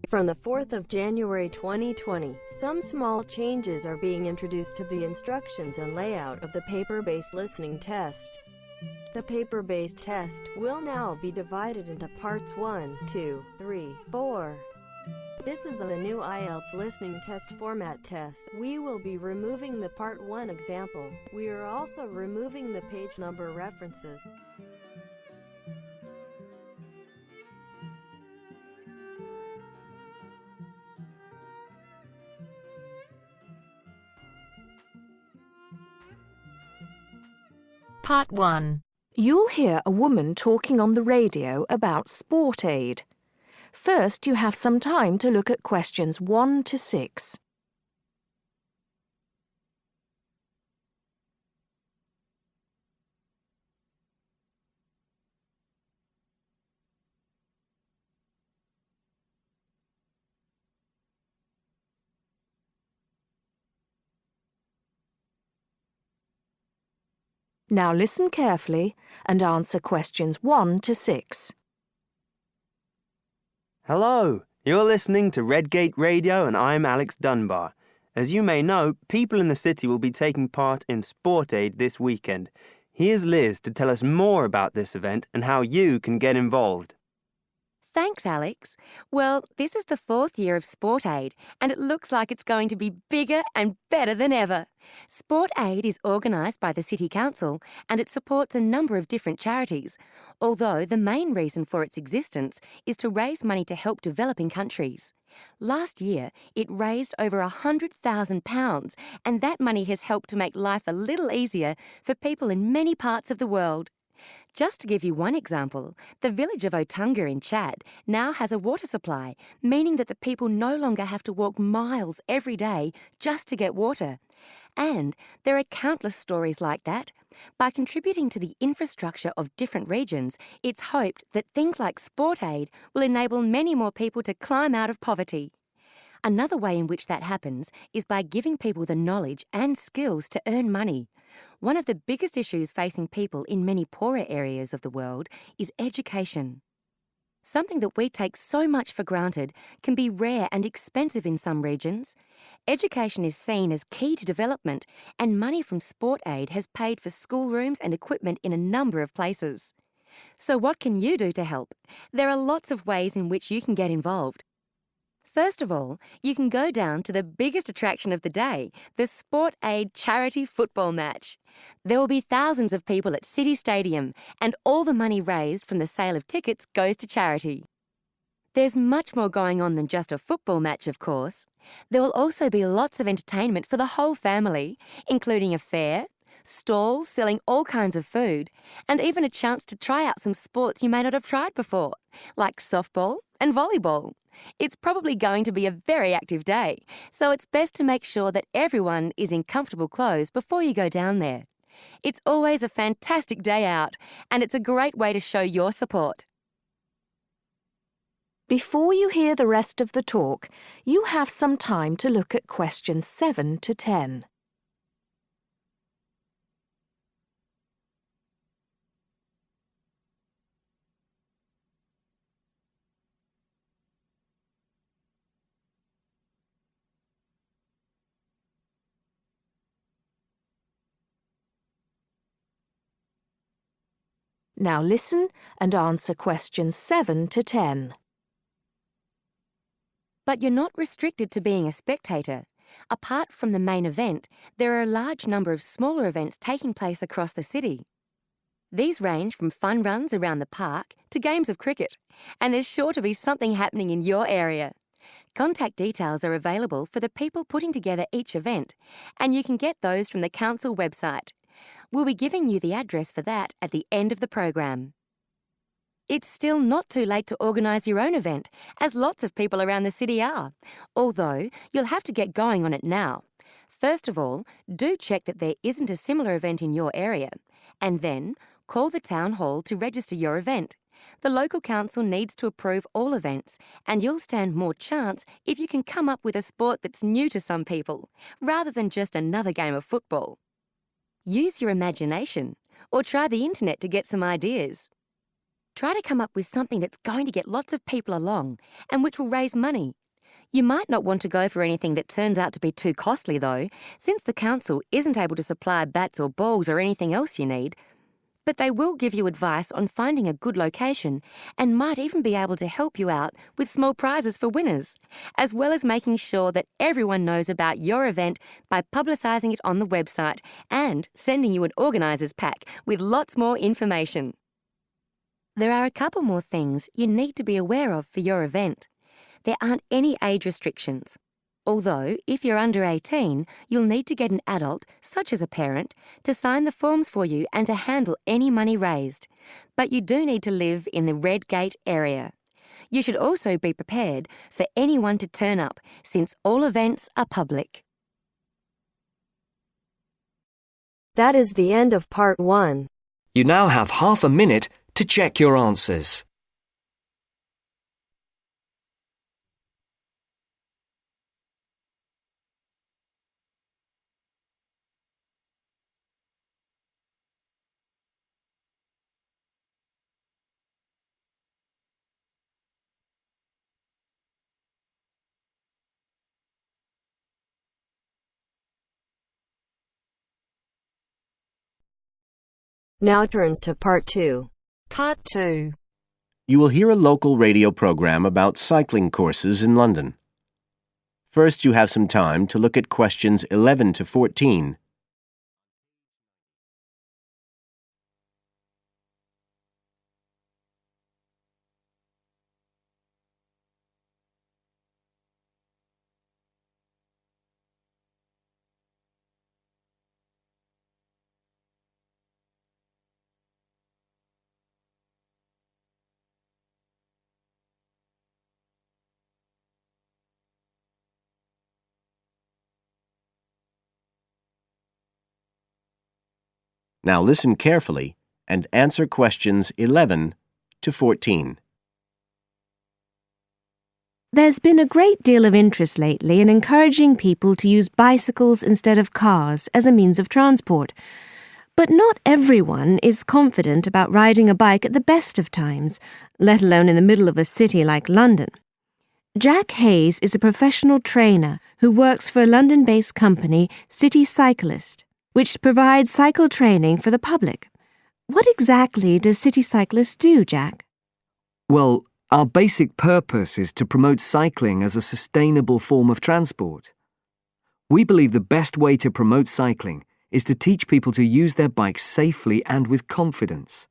From the 4th of January 2020, some small changes are being introduced to the instructions and layout of the paper-based listening test. The paper-based test will now be divided into parts 1, 2, 3, 4. This is a new Ielts listening test format test. We will be removing the Part 1 example. We are also removing the page number references. Part 1. You'll hear a woman talking on the radio about sport aid. First, you have some time to look at questions 1 to 6. Now listen carefully and answer questions 1 to 6. Hello, you're listening to Redgate Radio and I'm Alex Dunbar. As you may know, people in the city will be taking part in Sport Aid this weekend. Here's Liz to tell us more about this event and how you can get involved. Thanks, Alex. Well, this is the 4th year of Sport Aid, and it looks like it's going to be bigger and better than ever. Sport Aid is organised by the City Council, and it supports a number of different charities, although the main reason for its existence is to raise money to help developing countries. Last year, it raised over £100,000, and that money has helped to make life a little easier for people in many parts of the world. Just to give you one example, the village of Otunga in Chad now has a water supply, meaning that the people no longer have to walk miles every day just to get water. And there are countless stories like that. By contributing to the infrastructure of different regions, it's hoped that things like Sport Aid will enable many more people to climb out of poverty. Another way in which that happens is by giving people the knowledge and skills to earn money. One of the biggest issues facing people in many poorer areas of the world is education. Something that we take so much for granted can be rare and expensive in some regions. Education is seen as key to development, and money from Sport Aid has paid for schoolrooms and equipment in a number of places. So what can you do to help? There are lots of ways in which you can get involved. First of all, you can go down to the biggest attraction of the day, the Sport Aid charity football match. There will be thousands of people at City Stadium, and all the money raised from the sale of tickets goes to charity. There's much more going on than just a football match, of course. There will also be lots of entertainment for the whole family, including a fair, stalls selling all kinds of food, and even a chance to try out some sports you may not have tried before, like softball and volleyball. It's probably going to be a very active day, so it's best to make sure that everyone is in comfortable clothes before you go down there. It's always a fantastic day out, and it's a great way to show your support. Before you hear the rest of the talk, you have some time to look at questions 7 to 10. Now listen and answer questions 7 to 10. But you're not restricted to being a spectator. Apart from the main event, there are a large number of smaller events taking place across the city. These range from fun runs around the park to games of cricket, and there's sure to be something happening in your area. Contact details are available for the people putting together each event, and you can get those from the council website. We'll be giving you the address for that at the end of the program. It's still not too late to organise your own event, as lots of people around the city are, although you'll have to get going on it now. First of all, do check that there isn't a similar event in your area, and then call the town hall to register your event. The local council needs to approve all events, and you'll stand more chance if you can come up with a sport that's new to some people, rather than just another game of football. Use your imagination, or try the internet to get some ideas. Try to come up with something that's going to get lots of people along and which will raise money. You might not want to go for anything that turns out to be too costly, though, since the council isn't able to supply bats or balls or anything else you need. But they will give you advice on finding a good location and might even be able to help you out with small prizes for winners, as well as making sure that everyone knows about your event by publicising it on the website and sending you an organiser's pack with lots more information. There are a couple more things you need to be aware of for your event. There aren't any age restrictions. Although, if you're under 18, you'll need to get an adult, such as a parent, to sign the forms for you and to handle any money raised. But you do need to live in the Red Gate area. You should also be prepared for anyone to turn up, since all events are public. That is the end of part 1. You now have half a minute to check your answers. Now turns to part 2. Part 2. You will hear a local radio program about cycling courses in London. First, you have some time to look at questions 11 to 14. Now listen carefully and answer questions 11 to 14. There's been a great deal of interest lately in encouraging people to use bicycles instead of cars as a means of transport. But not everyone is confident about riding a bike at the best of times, let alone in the middle of a city like London. Jack Hayes is a professional trainer who works for a London-based company, City Cyclist, which provides cycle training for the public. What exactly does City Cyclist do, Jack? Well, our basic purpose is to promote cycling as a sustainable form of transport. We believe the best way to promote cycling is to teach people to use their bikes safely and with confidence.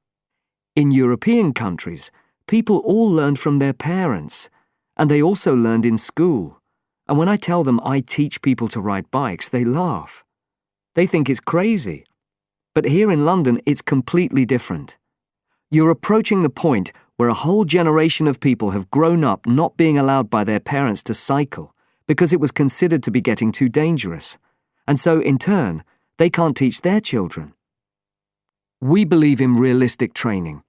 In European countries, people all learned from their parents, and they also learned in school. And when I tell them I teach people to ride bikes, they laugh. They think it's crazy. But here in London, it's completely different. You're approaching the point where a whole generation of people have grown up not being allowed by their parents to cycle because it was considered to be getting too dangerous. And so, in turn, they can't teach their children. We believe in realistic training.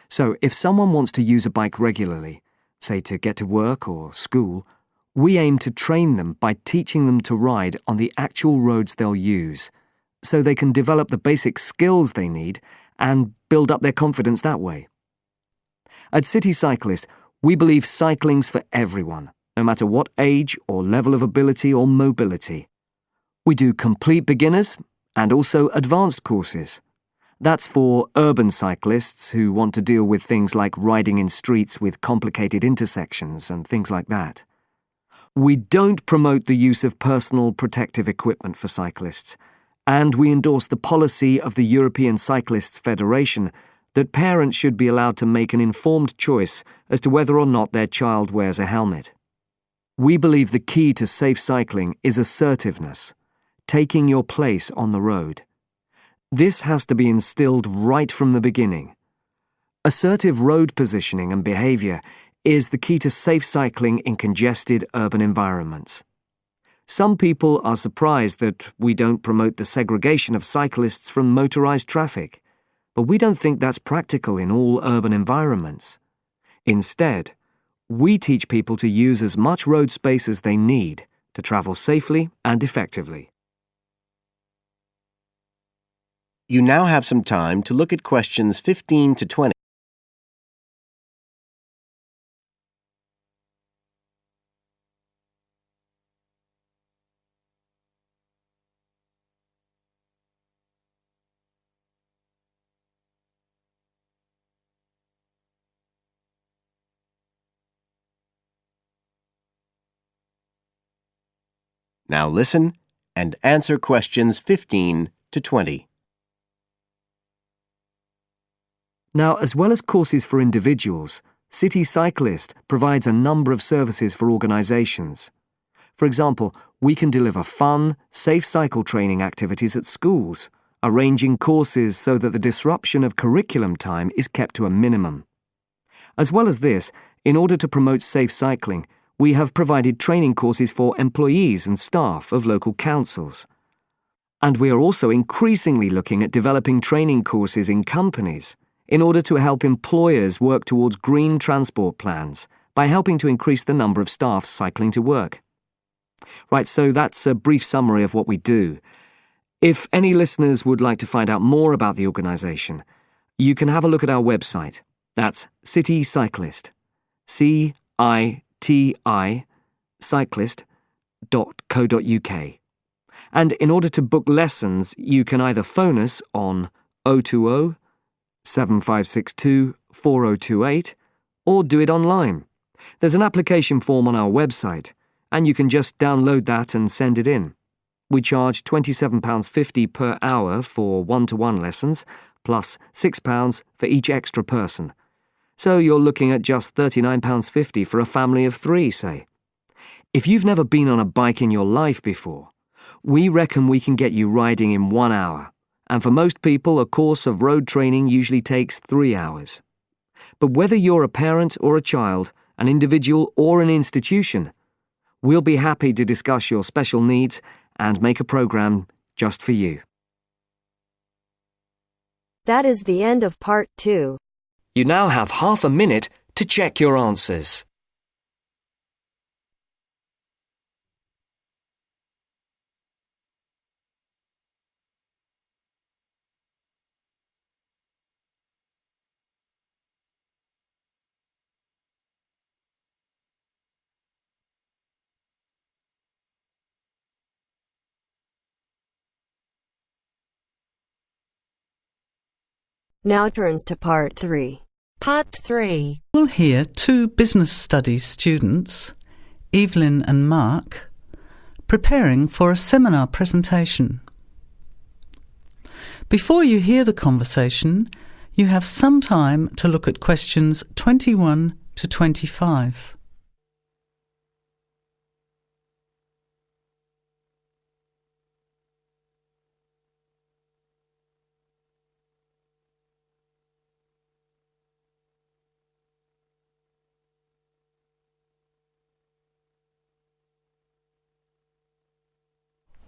So if someone wants to use a bike regularly, say to get to work or school, we aim to train them by teaching them to ride on the actual roads they'll use, so they can develop the basic skills they need and build up their confidence that way. At City Cyclist, we believe cycling's for everyone, no matter what age or level of ability or mobility. We do complete beginners and also advanced courses. That's for urban cyclists who want to deal with things like riding in streets with complicated intersections and things like that. We don't promote the use of personal protective equipment for cyclists, and we endorse the policy of the European Cyclists Federation that parents should be allowed to make an informed choice as to whether or not their child wears a helmet. We believe the key to safe cycling is assertiveness, taking your place on the road. This has to be instilled right from the beginning. Assertive road positioning and behaviour is the key to safe cycling in congested urban environments. Some people are surprised that we don't promote the segregation of cyclists from motorised traffic, but we don't think that's practical in all urban environments. Instead, we teach people to use as much road space as they need to travel safely and effectively. You now have some time to look at questions 15 to 20. Now listen and answer questions 15 to 20. Now, as well as courses for individuals, City Cyclist provides a number of services for organisations. For example, we can deliver fun, safe cycle training activities at schools, arranging courses so that the disruption of curriculum time is kept to a minimum. As well as this, in order to promote safe cycling, we have provided training courses for employees and staff of local councils. And we are also increasingly looking at developing training courses in companies in order to help employers work towards green transport plans by helping to increase the number of staff cycling to work. Right, so that's a brief summary of what we do. If any listeners would like to find out more about the organisation, you can have a look at our website. That's City Cyclist. CITI cyclist.co.uk. And in order to book lessons, you can either phone us on 020 7562 4028 or do it online. There's an application form on our website, and you can just download that and send it in. We charge £27.50 per hour for one-to-one lessons, plus £6 for each extra person. So you're looking at just £39.50 for a family of 3, say. If you've never been on a bike in your life before, we reckon we can get you riding in 1 hour, and for most people a course of road training usually takes 3 hours. But whether you're a parent or a child, an individual or an institution, we'll be happy to discuss your special needs and make a programme just for you. That is the end of part 2. You now have half a minute to check your answers. Now turns to part 3. Part 3. We'll hear 2 business studies students, Evelyn and Mark, preparing for a seminar presentation. Before you hear the conversation, you have some time to look at questions 21 to 25.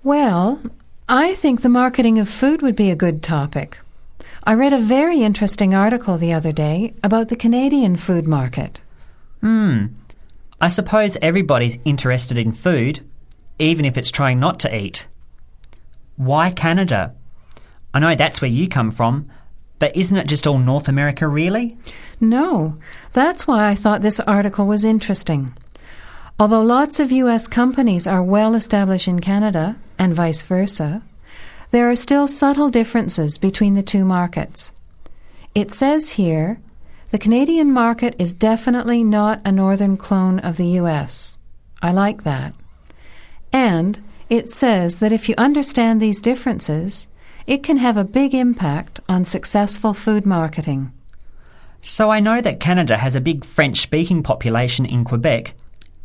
Well, I think the marketing of food would be a good topic. I read a very interesting article the other day about the Canadian food market. I suppose everybody's interested in food, even if it's trying not to eat. Why Canada? I know that's where you come from, but isn't it just all North America, really? No, that's why I thought this article was interesting. Although lots of U.S. companies are well established in Canada, and vice versa, there are still subtle differences between the two markets. It says here, the Canadian market is definitely not a northern clone of the U.S. I like that. And it says that if you understand these differences, it can have a big impact on successful food marketing. So I know that Canada has a big French-speaking population in Quebec.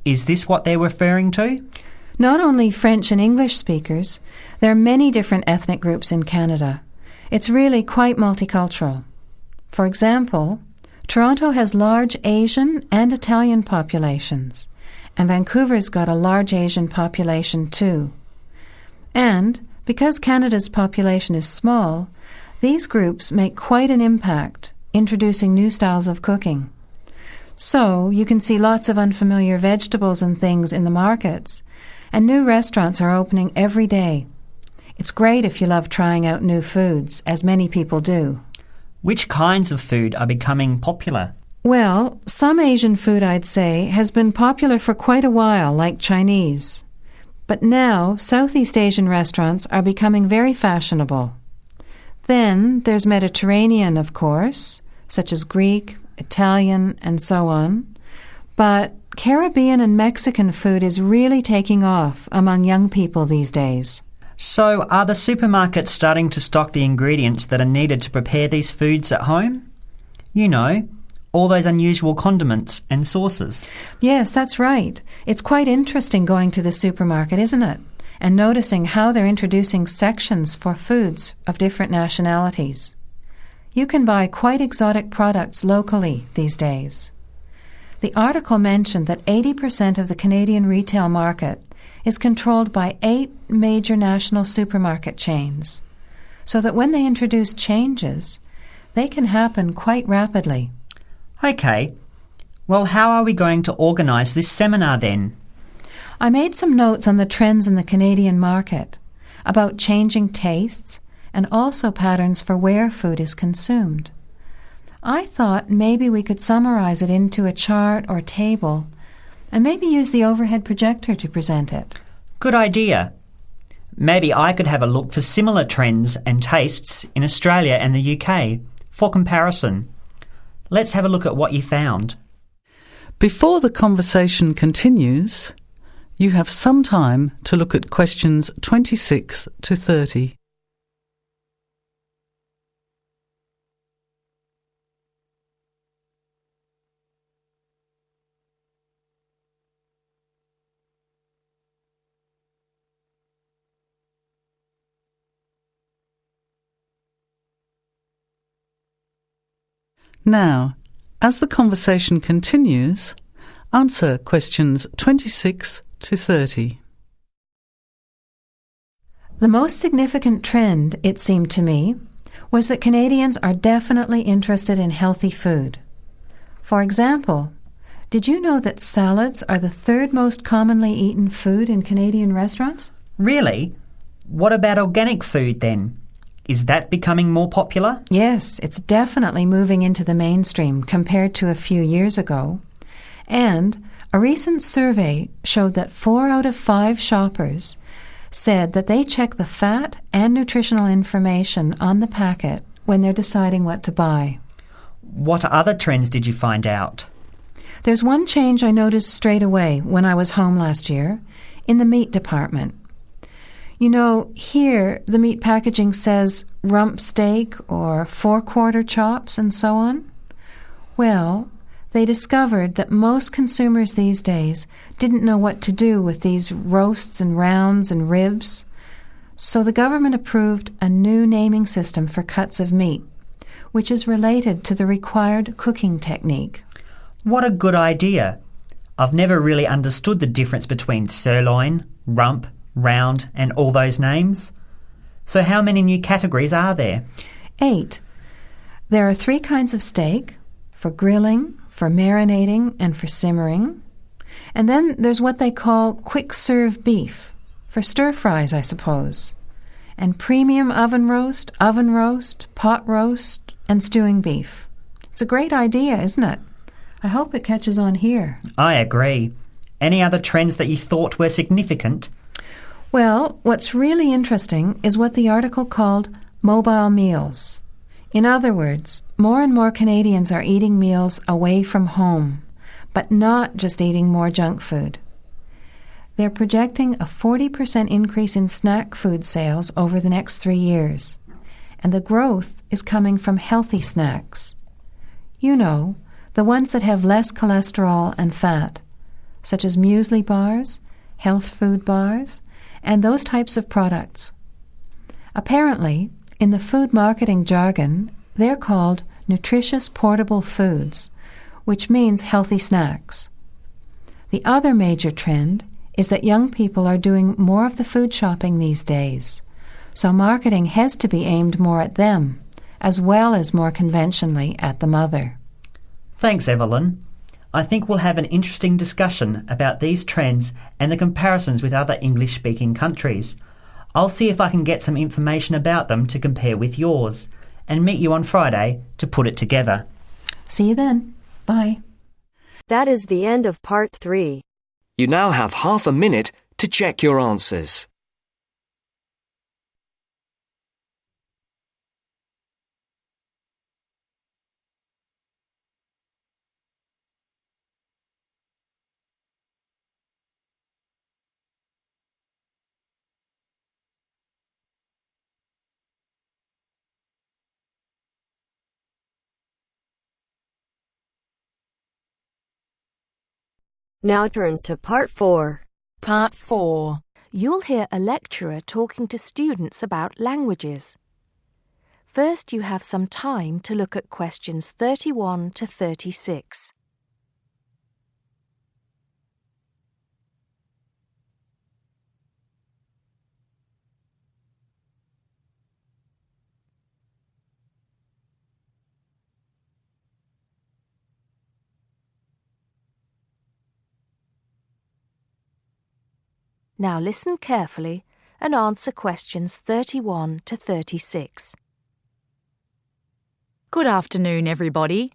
Is this what they're referring to? Not only French and English speakers, there are many different ethnic groups in Canada. It's really quite multicultural. For example, Toronto has large Asian and Italian populations, and Vancouver's got a large Asian population too. And because Canada's population is small, these groups make quite an impact, introducing new styles of cooking. So you can see lots of unfamiliar vegetables and things in the markets, and new restaurants are opening every day. It's great if you love trying out new foods, as many people do. Which kinds of food are becoming popular? Well, some Asian food, I'd say, has been popular for quite a while, like Chinese. But now, Southeast Asian restaurants are becoming very fashionable. Then there's Mediterranean, of course, such as Greek, Italian, and so on. But Caribbean and Mexican food is really taking off among young people these days. So, are the supermarkets starting to stock the ingredients that are needed to prepare these foods at home? You know, all those unusual condiments and sauces. Yes, that's right. It's quite interesting going to the supermarket, isn't it? And noticing how they're introducing sections for foods of different nationalities. You can buy quite exotic products locally these days. The article mentioned that 80% of the Canadian retail market is controlled by 8 major national supermarket chains, so that when they introduce changes, they can happen quite rapidly. OK. Well, how are we going to organise this seminar then? I made some notes on the trends in the Canadian market, about changing tastes, and also patterns for where food is consumed. I thought maybe we could summarize it into a chart or table, and maybe use the overhead projector to present it. Good idea. Maybe I could have a look for similar trends and tastes in Australia and the UK for comparison. Let's have a look at what you found. Before the conversation continues, you have some time to look at questions 26 to 30. Now, as the conversation continues, answer questions 26 to 30. The most significant trend, it seemed to me, was that Canadians are definitely interested in healthy food. For example, did you know that salads are the third most commonly eaten food in Canadian restaurants? Really? What about organic food then? Is that becoming more popular? Yes, it's definitely moving into the mainstream compared to a few years ago. And a recent survey showed that 4 out of 5 shoppers said that they check the fat and nutritional information on the packet when they're deciding what to buy. What other trends did you find out? There's one change I noticed straight away when I was home last year, in the meat department. You know, here the meat packaging says rump steak or 4-quarter chops and so on. Well, they discovered that most consumers these days didn't know what to do with these roasts and rounds and ribs. So the government approved a new naming system for cuts of meat, which is related to the required cooking technique. What a good idea. I've never really understood the difference between sirloin, rump, round and all those names. So how many new categories are there? 8. There are 3 kinds of steak, for grilling, for marinating, and for simmering. And then there's what they call quick-serve beef, for stir-fries, I suppose. And premium oven roast, pot roast, and stewing beef. It's a great idea, isn't it? I hope it catches on here. I agree. Any other trends that you thought were significant? Well, what's really interesting is what the article called mobile meals. In other words, more and more Canadians are eating meals away from home, but not just eating more junk food. They're projecting a 40% increase in snack food sales over the next 3 years, and the growth is coming from healthy snacks. You know, the ones that have less cholesterol and fat, such as muesli bars, health food bars, and those types of products. Apparently, in the food marketing jargon, they're called nutritious portable foods, which means healthy snacks. The other major trend is that young people are doing more of the food shopping these days, so marketing has to be aimed more at them, as well as more conventionally at the mother. Thanks, Evelyn. I think we'll have an interesting discussion about these trends and the comparisons with other English-speaking countries. I'll see if I can get some information about them to compare with yours, and meet you on Friday to put it together. See you then. Bye. That is the end of part 3. You now have half a minute to check your answers. Now turns to Part 4. Part 4. You'll hear a lecturer talking to students about languages. First, you have some time to look at questions 31 to 36. Now listen carefully and answer questions 31 to 36. Good afternoon, everybody.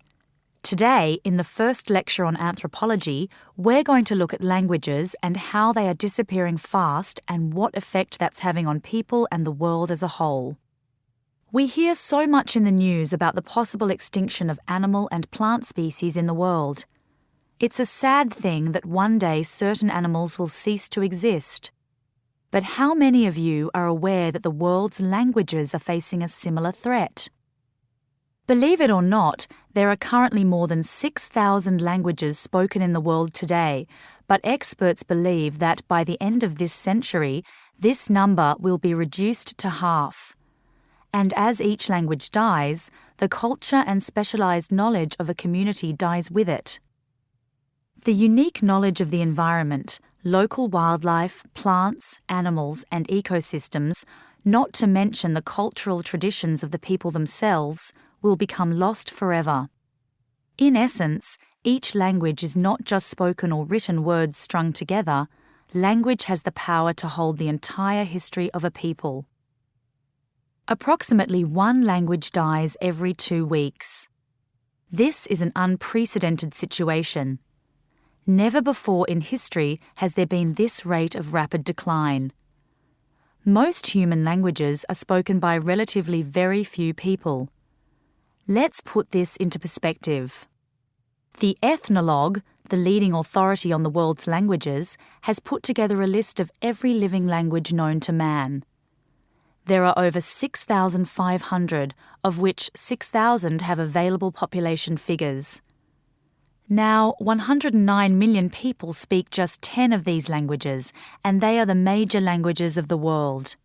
Today, in the first lecture on anthropology, we're going to look at languages and how they are disappearing fast and what effect that's having on people and the world as a whole. We hear so much in the news about the possible extinction of animal and plant species in the world. It's a sad thing that one day certain animals will cease to exist. But how many of you are aware that the world's languages are facing a similar threat? Believe it or not, there are currently more than 6,000 languages spoken in the world today, but experts believe that by the end of this century, this number will be reduced to half. And as each language dies, the culture and specialized knowledge of a community dies with it. The unique knowledge of the environment, local wildlife, plants, animals, and ecosystems, not to mention the cultural traditions of the people themselves, will become lost forever. In essence, each language is not just spoken or written words strung together. Language has the power to hold the entire history of a people. Approximately one language dies every 2 weeks. This is an unprecedented situation. Never before in history has there been this rate of rapid decline. Most human languages are spoken by relatively very few people. Let's put this into perspective. The Ethnologue, the leading authority on the world's languages, has put together a list of every living language known to man. There are over 6,500, of which 6,000 have available population figures. Now, 109 million people speak just 10 of these languages, and they are the major languages of the world.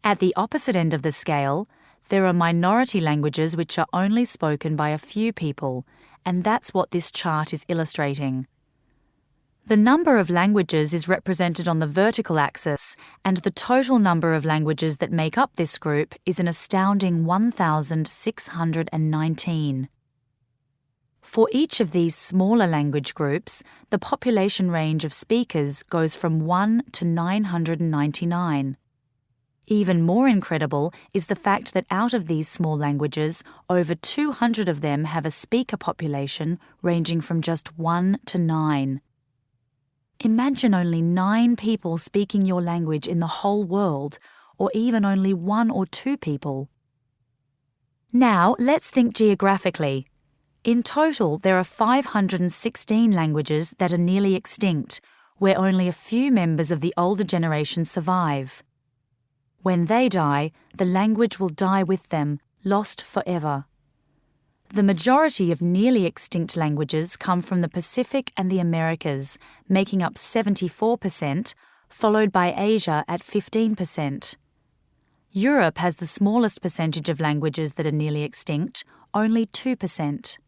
At the opposite end of the scale, there are minority languages which are only spoken by a few people, and that's what this chart is illustrating. The number of languages is represented on the vertical axis, and the total number of languages that make up this group is an astounding 1,619. For each of these smaller language groups, the population range of speakers goes from 1 to 999. Even more incredible is the fact that out of these small languages, over 200 of them have a speaker population ranging from just 1 to 9. Imagine only 9 people speaking your language in the whole world, or even only 1 or 2 people. Now, let's think geographically. In total, there are 516 languages that are nearly extinct, where only a few members of the older generation survive. When they die, the language will die with them, lost forever. The majority of nearly extinct languages come from the Pacific and the Americas, making up 74%, followed by Asia at 15%. Europe has the smallest percentage of languages that are nearly extinct, only 2%.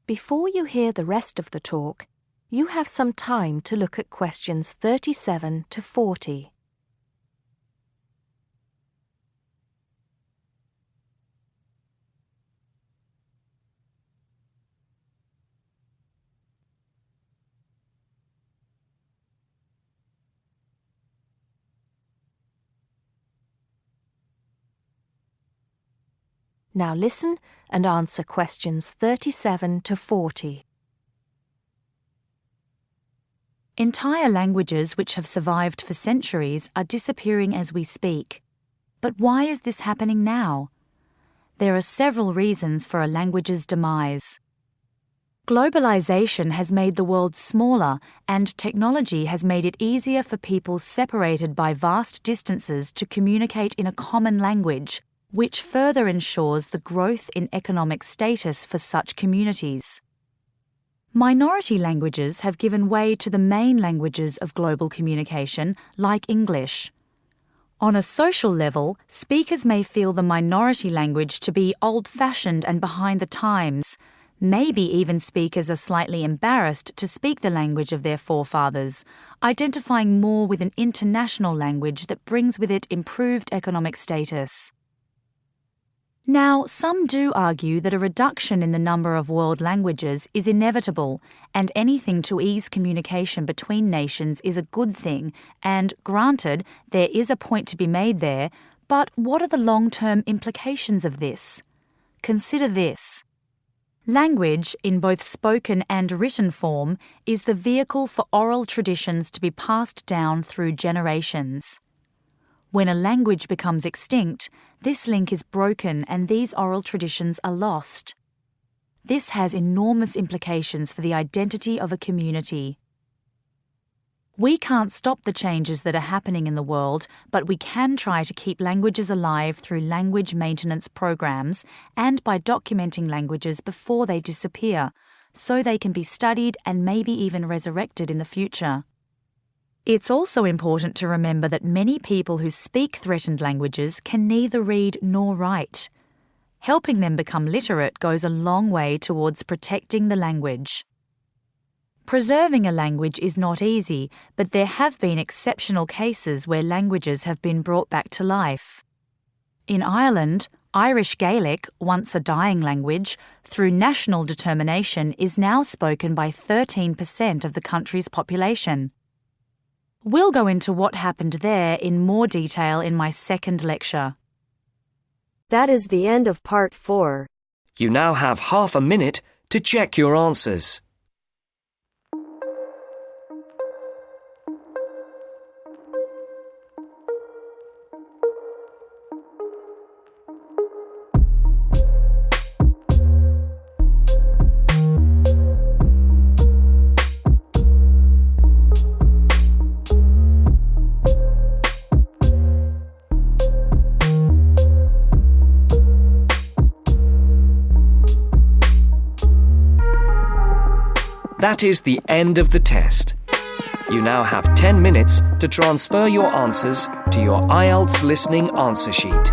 Before you hear the rest of the talk, you have some time to look at questions 37 to 40. Now listen and answer questions 37 to 40. Entire languages which have survived for centuries are disappearing as we speak. But why is this happening now? There are several reasons for a language's demise. Globalization has made the world smaller, and technology has made it easier for people separated by vast distances to communicate in a common language, which further ensures the growth in economic status for such communities. Minority languages have given way to the main languages of global communication, like English. On a social level, speakers may feel the minority language to be old-fashioned and behind the times. Maybe even speakers are slightly embarrassed to speak the language of their forefathers, identifying more with an international language that brings with it improved economic status. Now, some do argue that a reduction in the number of world languages is inevitable, and anything to ease communication between nations is a good thing, and granted, there is a point to be made there, but what are the long-term implications of this? Consider this. Language, in both spoken and written form, is the vehicle for oral traditions to be passed down through generations. When a language becomes extinct, this link is broken and these oral traditions are lost. This has enormous implications for the identity of a community. We can't stop the changes that are happening in the world, but we can try to keep languages alive through language maintenance programs and by documenting languages before they disappear, so they can be studied and maybe even resurrected in the future. It's also important to remember that many people who speak threatened languages can neither read nor write. Helping them become literate goes a long way towards protecting the language. Preserving a language is not easy, but there have been exceptional cases where languages have been brought back to life. In Ireland, Irish Gaelic, once a dying language, through national determination is now spoken by 13% of the country's population. We'll go into what happened there in more detail in my second lecture. That is the end of part 4. You now have half a minute to check your answers. That is the end of the test. You now have 10 minutes to transfer your answers to your Ielts listening answer sheet.